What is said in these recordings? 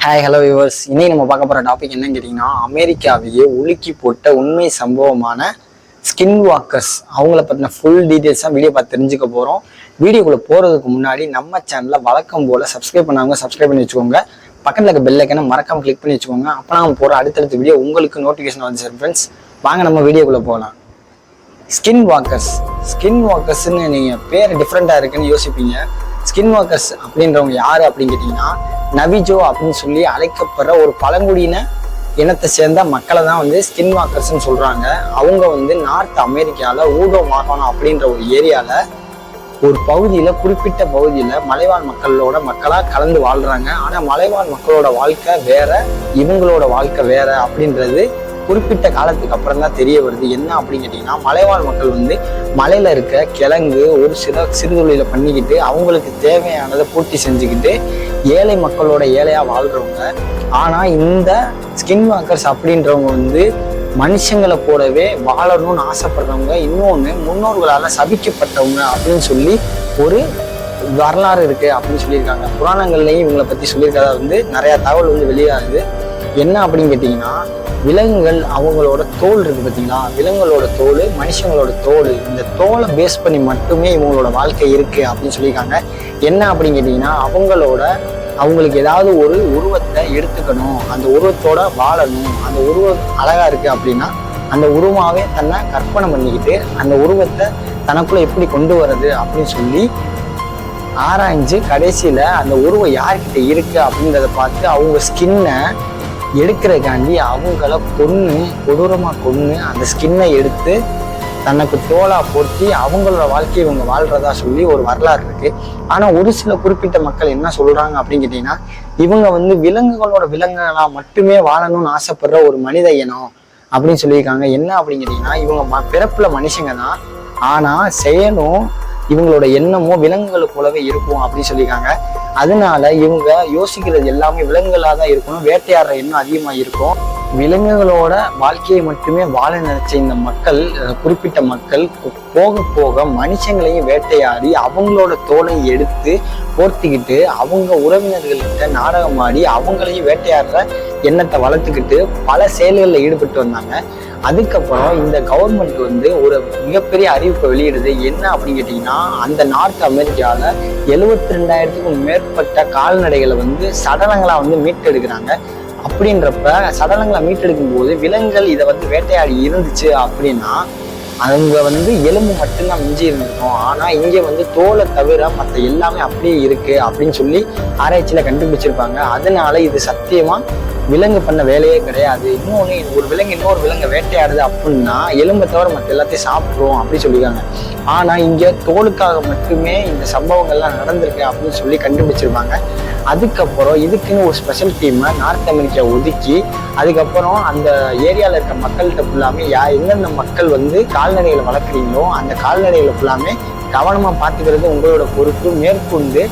Hi hello viewers. இன்னைக்கு நம்ம பார்க்க போகிற டாபிக் என்னன்னு கேட்டிங்கன்னா, அமெரிக்காவையே உலுக்கி போட்ட உண்மை சம்பவமான ஸ்கின் வாக்கர்ஸ் அவங்கள பற்றின ஃபுல் டீட்டெயில்ஸாக வீடியோ பார்த்து தெரிஞ்சுக்க போகிறோம். வீடியோக்குள்ளே போகிறதுக்கு முன்னாடி நம்ம சேனலில் வழக்கம் போல் சப்ஸ்கிரைப் பண்ணாங்க சப்ஸ்கிரைப் பண்ணி வச்சுக்கோங்க. பக்கத்தில் இருக்க பெல் ஐக்கனை மறக்காமல் கிளிக் பண்ணி வச்சுக்கோங்க. அப்போ நம்ம போகிற அடுத்தடுத்த வீடியோ உங்களுக்கு நோட்டிஃபிகேஷன் வந்து சார். ஃப்ரெண்ட்ஸ், வாங்க நம்ம வீடியோக்குள்ளே போகலாம். ஸ்கின் வாக்கர்ஸ்ன்னு நீங்கள் பேர் டிஃப்ரெண்ட்டாக இருக்குன்னு யோசிப்பீங்க. ஸ்கின் வாக்கர்ஸ் அப்படின்றவங்க யாரு அப்படின்னு கேட்டிங்கன்னா, நவிஜோ அப்படின்னு சொல்லி அழைக்கப்படுற ஒரு பழங்குடியின இனத்தை சேர்ந்த மக்களை தான் வந்து ஸ்கின் வாக்கர்ஸ்ன்னு சொல்றாங்க. அவங்க வந்து நார்த் அமெரிக்கால ஊடோ மாகாணம் அப்படின்ற ஒரு ஏரியால ஒரு பகுதியில, குறிப்பிட்ட பகுதியில மலைவாழ் மக்களா கலந்து வாழ்றாங்க. ஆனா மலைவாழ் மக்களோட வாழ்க்கை வேற, இவங்களோட வாழ்க்கை வேற அப்படின்றது குறிப்பிட்ட காலத்துக்கு அப்புறம் தான் தெரிய வருது. என்ன அப்படின்னு கேட்டீங்கன்னா, மலைவாழ் மக்கள் வந்து மலையில இருக்க கிழங்கு ஒரு சிறு தொழில பண்ணிக்கிட்டு அவங்களுக்கு தேவையானதை பூர்த்தி செஞ்சுக்கிட்டு ஏழை மக்களோட ஏழையா வாழ்றவங்க. ஆனா இந்த ஸ்கின் வாக்கர்ஸ் அப்படின்றவங்க வந்து மனுஷங்களை போலவே வாழணும்னு ஆசைப்படுறவங்க. இன்னொன்று, முன்னோர்களால சபிக்கப்பட்டவங்க அப்படின்னு சொல்லி ஒரு வரலாறு இருக்கு அப்படின்னு சொல்லியிருக்காங்க. புராணங்கள்லையும் இவங்களை பத்தி சொல்லியிருக்கதா வந்து நிறைய தகவல் வந்து வெளியாகுது. என்ன அப்படின்னு கேட்டீங்கன்னா, விலங்குகள் அவங்களோட தோல் இருக்கு பார்த்தீங்களா, விலங்குகளோட தோல், மனுஷங்களோட தோல், இந்த தோலை பேஸ் பண்ணி மட்டுமே இவங்களோட வாழ்க்கை இருக்கு அப்படின்னு சொல்லியிருக்காங்க. என்ன அப்படின்னு கேட்டீங்கன்னா, அவங்களுக்கு ஏதாவது ஒரு உருவத்தை எடுத்துக்கணும், அந்த உருவத்தோட வாழணும், அந்த உருவம் அழகா இருக்கு அப்படின்னா அந்த உருவமாவே தன்னை கற்பனை பண்ணிக்கிட்டு அந்த உருவத்தை தனக்குள்ள எப்படி கொண்டு வர்றது அப்படின்னு சொல்லி ஆராய்ஞ்சு கடைசியில அந்த உருவம் யார்கிட்ட இருக்கு அப்படின்றத பார்த்து அவங்க ஸ்கின்னை எடுக்கிறதுக்காண்டி அவங்கள கொடூரமாக கொன்று அந்த ஸ்கின்னை எடுத்து தனக்கு தோலா போர்த்தி அவங்களோட வாழ்க்கையை இவங்க வாழ்றதா சொல்லி ஒரு வரலாறு இருக்கு. ஆனா ஒரு சில குறிப்பிட்ட மக்கள் என்ன சொல்றாங்க அப்படின்னு கேட்டீங்கன்னா, இவங்க வந்து விலங்குகளா மட்டுமே வாழணும்னு ஆசைப்படுற ஒரு மனித இனம் அப்படின்னு சொல்லியிருக்காங்க. என்ன அப்படின்னு கேட்டீங்கன்னா, இவங்க பிறப்புல மனுஷங்க தான், ஆனா செயலும் இவங்களோட எண்ணமும் விலங்குகள் போலவே இருக்கும் அப்படின்னு சொல்லியிருக்காங்க. அதனால இவங்க யோசிக்கிறது எல்லாமே விலங்குகளாக தான் இருக்கணும், வேட்டையாடுற எண்ணம் அதிகமாக இருக்கும். விலங்குகளோட வாழ்க்கையை மட்டுமே வாழ நினைச்ச இந்த மக்கள், குறிப்பிட்ட மக்கள் போக போக மனுஷங்களையும் வேட்டையாடி அவங்களோட தோலை எடுத்து போர்த்திக்கிட்டு அவங்க உறவினர்கள்கிட்ட நாடகம் ஆடி அவங்களையும் வேட்டையாடுற எண்ணத்தை வளர்த்துக்கிட்டு பல செயல்களில் ஈடுபட்டு வந்தாங்க. அதுக்கப்புறம் இந்த கவர்மெண்ட் வந்து ஒரு மிகப்பெரிய அறிவிப்பை வெளியிடுது. என்ன அப்படின்னு கேட்டீங்கன்னா, அந்த நார்த் அமெரிக்காவில் 72,000க்கும் மேற்பட்ட கால்நடைகளை வந்து சடலங்களா வந்து மீட்டெடுக்கிறாங்க. அப்படின்றப்ப சடலங்களை மீட்டெடுக்கும் போது விலங்குகள் இதை வந்து வேட்டையாடி இருந்துச்சு அப்படின்னா அவங்க வந்து எலும்பு மட்டும்தான் மிஞ்சி இருந்திருக்கும். ஆனா இங்க வந்து தோலை தவிர மற்ற எல்லாமே அப்படியே இருக்கு அப்படின்னு சொல்லி ஆராய்ச்சியில கண்டுபிடிச்சிருப்பாங்க. அதனால இது சத்தியமா விலங்கு பண்ண வேலையே கிடையாது. இன்னொன்று, ஒரு விலங்கு இன்னொரு விலங்கு வேட்டையாடுது அப்படின்னா எலும்பை தவிர மற்ற எல்லாத்தையும் சாப்பிட்றோம் அப்படின்னு சொல்லியிருக்காங்க. ஆனா இங்க தோலுக்காக மட்டுமே இந்த சம்பவங்கள்லாம் நடந்திருக்கு அப்படின்னு சொல்லி கண்டுபிடிச்சிருப்பாங்க. அதுக்கப்புறம் இதுக்குன்னு ஒரு ஸ்பெஷல் டீமை நார்த் அமெரிக்கா ஒதுக்கி அதுக்கப்புறம் அந்த ஏரியாவில் இருக்க மக்கள்கிட்ட ஃபுல்லாமே எந்தெந்த மக்கள் வந்து கால்நடைகளை வளர்க்குறீங்களோ அந்த கால்நடைகளை ஃபுல்லாமே கவனமாக பார்த்துக்கிறது உங்களோட பொறுப்பு. மேற்கொண்டு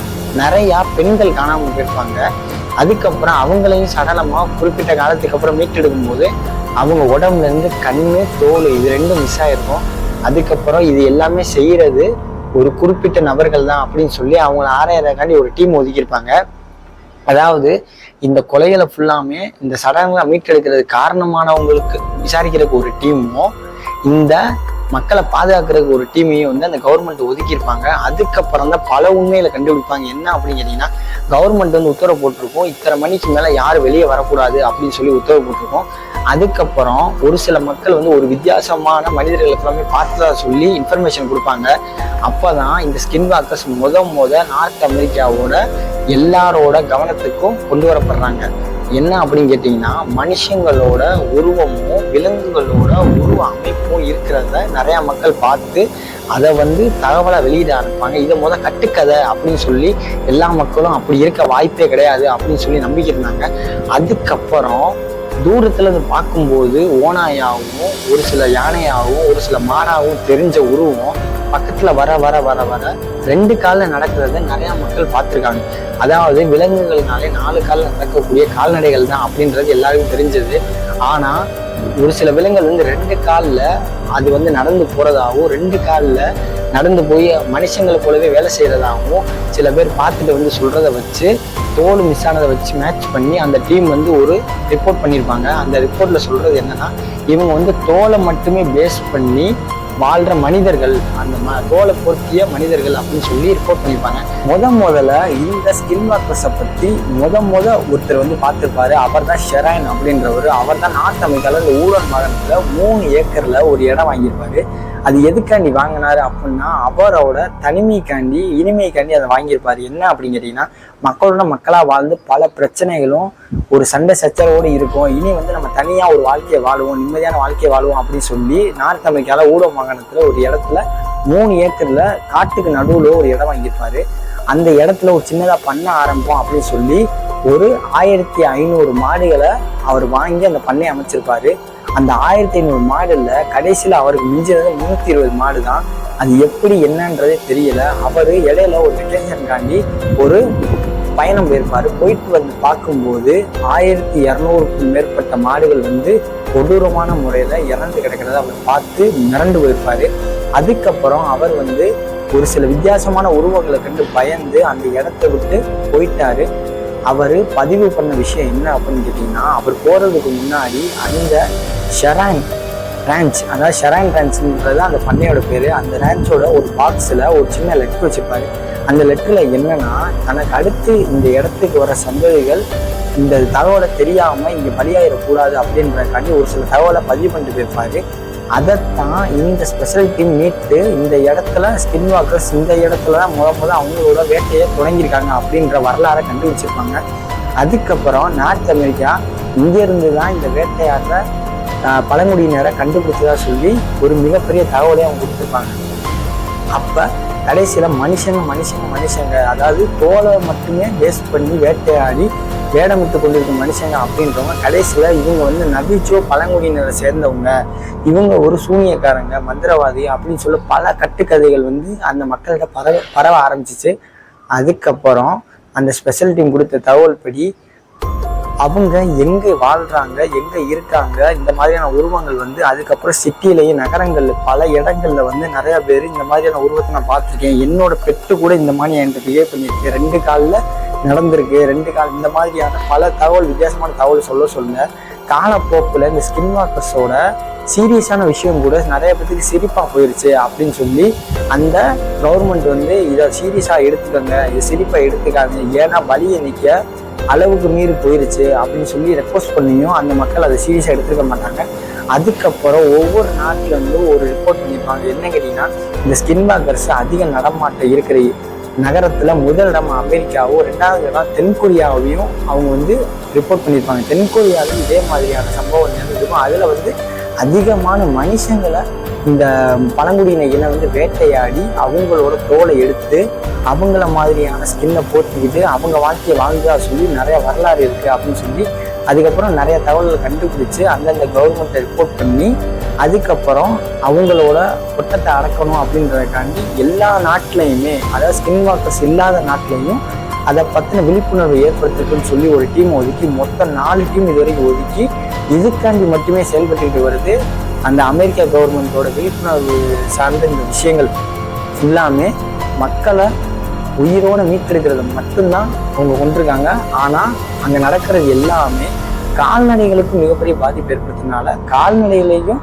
நிறையா பெண்கள் காணாமல் போயிருப்பாங்க. அதுக்கப்புறம் அவங்களையும் சடலமாக குறிப்பிட்ட காலத்துக்கு அப்புறம் மீட்டெடுக்கும் போது அவங்க உடம்புல இருந்து கண்ணு, தோல் இது ரெண்டும் மிஸ் ஆயிருக்கும். அதுக்கப்புறம் இது எல்லாமே செய்யறது ஒரு குறிப்பிட்ட நபர்கள் தான் அப்படின்னு சொல்லி அவங்கள ஆராயறதுக்காண்டி ஒரு டீம் ஒதுக்கியிருப்பாங்க. அதாவது இந்த கொலைகளை ஃபுல்லாமே இந்த சடலங்களை மீட்டெடுக்கிறது காரணமானவங்களுக்கு விசாரிக்கிறதுக்கு ஒரு டீமும் இந்த மக்களை பாதுகாக்கிறதுக்கு ஒரு டீமையும் வந்து அந்த கவர்மெண்ட் ஒதுக்கியிருப்பாங்க. அதுக்கப்புறம் தான் பல உண்மைகளை கண்டுபிடிப்பாங்க. என்ன அப்படின்னு கேட்டீங்கன்னா, கவர்மெண்ட் வந்து உத்தரவு போட்டிருக்கோம், இத்தனை மணிக்கு மேலே யாரும் வெளியே வரக்கூடாது அப்படின்னு சொல்லி உத்தரவு போட்டிருக்கோம். அதுக்கப்புறம் ஒரு சில மக்கள் வந்து ஒரு வித்தியாசமான மனிதர்களுக்கு எல்லாமே பார்த்ததா சொல்லி இன்ஃபர்மேஷன் கொடுப்பாங்க. அப்போதான் இந்த ஸ்கின் வாக்கர்ஸ் நார்த் அமெரிக்காவோட எல்லாரோட கவனத்துக்கும் கொண்டு வரப்படுறாங்க. என்ன அப்படின்னு கேட்டிங்கன்னா, மனுஷங்களோட உருவமும் விலங்குகளோட உருவ அமைப்பும் இருக்கிறத நிறையா மக்கள் பார்த்து அதை வந்து தகவலாக வெளியிட ஆரம்பிப்பாங்க. இதை கட்டுக்கதை அப்படின்னு சொல்லி எல்லா மக்களும் அப்படி இருக்க வாய்ப்பே கிடையாது அப்படின்னு சொல்லி நம்பிக்கிருந்தாங்க. அதுக்கப்புறம் தூரத்துல இருந்து பார்க்கும்போது ஓனாயாகவும் ஒரு சில யானையாகவும் ஒரு சில மாடாகவும் தெரிஞ்ச உருவம் பக்கத்துல வர வர வர வர 2 காலில் நடக்கிறத நிறைய மக்கள் பார்த்துருக்காங்க. அதாவது விலங்குகள்னாலே 4 காலில் நடக்கக்கூடிய கால்நடைகள் தான் அப்படின்றது எல்லாருக்கும் தெரிஞ்சது. ஆனா ஒரு சில விலங்குகள் வந்து 2 காலில் அது வந்து நடந்து போறதாகவும் 2 காலில் நடந்து போய் மனுஷங்களை போலவே வேலை செய்யறதாகவும் சில பேர் பார்த்துட்டு வந்து சொல்றதை வச்சு தோல் மிஸ் ஆனதை வச்சு மேட்ச் பண்ணி அந்த டீம் வந்து ஒரு ரிப்போர்ட் பண்ணியிருப்பாங்க. அந்த ரிப்போர்ட்ல சொல்றது என்னன்னா, இவங்க வந்து தோலை மட்டுமே பேஸ் பண்ணி வாழ்ற மனிதர்கள், அந்த தோலை பொருத்திய மனிதர்கள் அப்படின்னு சொல்லி ரிப்போர்ட் பண்ணியிருப்பாங்க. முதல்ல இந்த ஸ்கின் வாக்கர்ஸை பற்றி ஒருத்தர் வந்து பார்த்துருப்பாரு. அவர் தான் ஷெரான் அப்படின்றவர். அவர் தான் நார்த் அமெரிக்காவில் இந்த ஊழல் மாகாணத்தில் 3 ஏக்கர்ல ஒரு இடம் வாங்கியிருப்பாரு. அது எதுக்காண்டி வாங்கினாரு அப்படின்னா, அவரோட தனிமைக்காண்டி இனிமைக்காண்டி அதை வாங்கியிருப்பாரு. என்ன அப்படின்னு கேட்டீங்கன்னா, மக்களோட மக்களாக வாழ்ந்து பல பிரச்சனைகளும் ஒரு சண்டை சச்சரவோடு இருக்கும். இனி வந்து நம்ம தனியாக ஒரு வாழ்க்கையை வாழுவோம், நிம்மதியான வாழ்க்கையை வாழுவோம் அப்படின்னு சொல்லி நார்த் அமெரிக்காவில் ஊடக மாகாணத்தில் ஒரு இடத்துல 3 ஏக்கர்ல காட்டுக்கு நடுவில் ஒரு இடம் வாங்கியிருப்பாரு. அந்த இடத்துல ஒரு சின்னதாக பண்ண ஆரம்பிப்போம் அப்படின்னு சொல்லி ஒரு 1500 மாடுகளை அவர் வாங்கி அந்த பண்ணையை அமைச்சிருப்பாரு. அந்த 1500 மாடுல கடைசியில் அவருக்கு மிஞ்சினது 320 மாடு தான். அது எப்படி என்னன்றதே தெரியல. அவர் இடையில ஒரு வெக்கேஷனுக்காண்டி ஒரு பயணம் போயிருப்பாரு. போயிட்டு வந்து பார்க்கும்போது 1200க்கும் மேற்பட்ட மாடுகள் வந்து கொடூரமான முறையில இறந்து கிடக்கிறத அவர் பார்த்து மிரண்டு போயிருப்பாரு. அதுக்கப்புறம் அவர் வந்து ஒரு சில வித்தியாசமான உருவங்களை கண்டு பயந்து அந்த இடத்த விட்டு போயிட்டாரு. அவர் பதிவு பண்ண விஷயம் என்ன அப்படின்னு கேட்டீங்கன்னா, அவர் போறதுக்கு முன்னாடி அந்த ஷெரான் ரேஞ்ச், அதாவது ஷெரான் ரேஞ்ச்ன்றது அந்த பண்ணையோட பேரு. அந்த ரேஞ்சோட ஒரு பாக்ஸ்ல ஒரு சின்ன லெட்டர் வச்சிருப்பாரு. அந்த லெட்டர்ல என்னன்னா, தனக்கு அடுத்து இந்த இடத்துக்கு வர சந்ததிகள் இந்த தகவலை தெரியாம இங்க பலியாயிடக்கூடாது அப்படின்றக்காண்டி ஒரு சில தகவலை பதிவு பண்ணிட்டு போயிருப்பாரு. அதைத்தான் இந்த ஸ்பெஷல் டீம் மீட்டு இந்த இடத்துல ஸ்கின் வாக்கர்ஸ் இந்த இடத்துல தான் முதல்ல அவங்களோட வேட்டையை தொடங்கியிருக்காங்க அப்படின்ற வரலாறை கண்டுபிடிச்சிருப்பாங்க. அதுக்கப்புறம் நார்த் அமெரிக்கா இங்கிருந்து தான் இந்த வேட்டையாடுற பழங்குடியினரை கண்டுபிடிச்சதா சொல்லி ஒரு மிகப்பெரிய தகவலையும் அவங்க கொடுத்துருப்பாங்க. அப்ப கடைசியில மனுஷங்க அதாவது தோலை மட்டுமே பேஸ் பண்ணி வேட்டையாடி வேடமிட்டு கொண்டிருக்கும் மனுஷங்க அப்படின்றவங்க கடைசியில இவங்க வந்து நபிச்சோ பழங்குடியினரை சேர்ந்தவங்க, இவங்க ஒரு சூனியக்காரங்க, மந்திரவாதி அப்படின்னு சொல்ல பல கட்டுக்கதைகள் வந்து அந்த மக்கள்கிட்ட பரவ ஆரம்பிச்சிச்சு. அதுக்கப்புறம் அந்த ஸ்பெஷல் டீம் கொடுத்த தகவல் படி அவங்க எங்கே வாழ்றாங்க, எங்க இருக்காங்க, இந்த மாதிரியான உருவங்கள் வந்து அதுக்கப்புறம் சிட்டிலேயே நகரங்கள்ல பல இடங்கள்ல வந்து நிறைய பேர் இந்த மாதிரியான உருவத்தை நான் பார்த்துருக்கேன். என்னோட பெட்டு கூட இந்த மாதிரி என்கிட்ட பிஹேவ் பண்ணியிருக்கு, 2 காலில் நடந்திருக்கு, 2 கால், இந்த மாதிரியான பல வித்தியாசமான தகவல் சொல்ல காலப்போக்கில் இந்த ஸ்கின் வாக்கர்ஸோட சீரியஸான விஷயம் கூட நிறைய பேருக்கு சிரிப்பாக போயிடுச்சு அப்படின்னு சொல்லி அந்த கவர்மெண்ட் வந்து இதை சீரியஸாக எடுத்துக்கோங்க, இதை சிரிப்பாக எடுத்துக்காங்க, ஏன்னா வலியை நிற்க அளவுக்கு மீறி போயிருச்சு அப்படின்னு சொல்லி ரெக்வஸ்ட் பண்ணியும் அந்த மக்கள் அதை சீரியஸாக எடுத்துக்க மாட்டாங்க. அதுக்கப்புறம் ஒவ்வொரு நாட்டில் வந்து ஒரு ரிப்போர்ட் பண்ணியிருப்பாங்க. என்ன கேட்டீங்கன்னா, இந்த ஸ்கின் வாக்கர்ஸ் அதிக நடமாட்டம் இருக்கிற நகரத்துல முதல் இடம் அமெரிக்காவும் 2வது இடம் தென்கொரியாவையும் அவங்க வந்து ரிப்போர்ட் பண்ணியிருப்பாங்க. தென்கொரியாவில் இதே மாதிரியான சம்பவம் நடந்திருக்கும். அதுல வந்து அதிகமான மனுஷங்களை இந்த பழங்குடியின இனம் வந்து வேட்டையாடி அவங்களோட தோலை எடுத்து அவங்கள மாதிரியான ஸ்கின்னை போட்டுக்கிட்டு அவங்க வாழ்க்கையை வாழ்ந்தா சொல்லி நிறைய வரலாறு இருக்கு அப்படின்னு சொல்லி அதுக்கப்புறம் நிறைய தகவல்களை கண்டுபிடிச்சு அந்தந்த கவர்மெண்ட்டை ரிப்போர்ட் பண்ணி அதுக்கப்புறம் அவங்களோட கொட்டத்தை அடக்கணும் அப்படின்றதுக்காண்டி எல்லா நாட்டிலையுமே, அதாவது ஸ்கின் வாக்கர்ஸ் இல்லாத நாட்டிலையும் அதை பற்றின விழிப்புணர்வு ஏற்படுத்திருக்குன்னு சொல்லி ஒரு டீம் ஒதுக்கி மொத்தம் 4 டீம் இதுவரைக்கும் ஒதுக்கி இதுக்காண்டி மட்டுமே செயல்பட்டுக்கிட்டு வருது. அந்த அமெரிக்கா கவர்மெண்ட்டோட விழிப்புணர்வு சார்ந்த இந்த விஷயங்கள் எல்லாமே மக்களை உயிரோடு மீட்டெடுக்கிறது மட்டும்தான் அவங்க கொண்டிருக்காங்க. ஆனால் அங்கே நடக்கிறது எல்லாமே கால்நடைகளுக்கும் மிகப்பெரிய பாதிப்பு ஏற்படுத்தினால கால்நடைகளையும்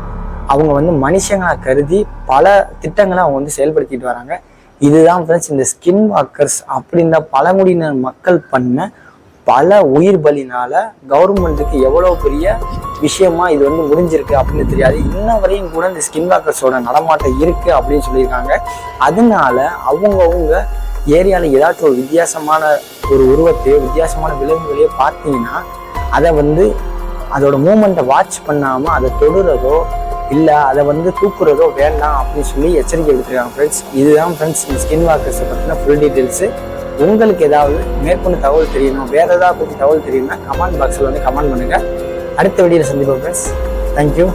அவங்க வந்து மனுஷங்களை கருதி பல திட்டங்களை அவங்க வந்து செயல்படுத்திட்டு வராங்க. இதுதான் ஃப்ரெண்ட்ஸ் இந்த ஸ்கின் வாக்கர்ஸ் அப்படின்ற பழங்குடியினர் மக்கள் பண்ண பல உயிர் பலினால கவர்மெண்ட்டுக்கு எவ்வளோ பெரிய விஷயமா இது வந்து முடிஞ்சிருக்கு அப்படின்னு தெரியாது. இன்ன வரையும் கூட இந்த ஸ்கின் வாக்கர்ஸோட நடமாட்டம் இருக்கு அப்படின்னு சொல்லியிருக்காங்க. அதனால அவங்கவுங்க ஏரியாவில் ஏதாச்சும் ஒரு வித்தியாசமான ஒரு உருவத்தையோ வித்தியாசமான விலங்குகளையோ பார்த்தீங்கன்னா அதை வந்து அதோட மூமெண்ட்டை வாட்ச் பண்ணாமல் அதை தொடுறதோ இல்லை அதை வந்து தூக்குறதோ வேண்டாம் அப்படின்னு சொல்லி எச்சரிக்கை எடுத்துருக்காங்க ஃப்ரெண்ட்ஸ். இதுதான் ஃப்ரெண்ட்ஸ் இந்த ஸ்கின் வாக்கர்ஸை பற்றின ஃபுல் டீட்டெயில்ஸு. உங்களுக்கு ஏதாவது மேற்கொண்டு தகவல் தெரியணும், வேறு ஏதாவது பற்றி தகவல் தெரியணும்னா கமெண்ட் பாக்ஸில் வந்து கமெண்ட் பண்ணுங்கள். அடுத்த வீடியோவில் சந்திப்போம் ஃப்ரெண்ட்ஸ். தேங்க்யூ.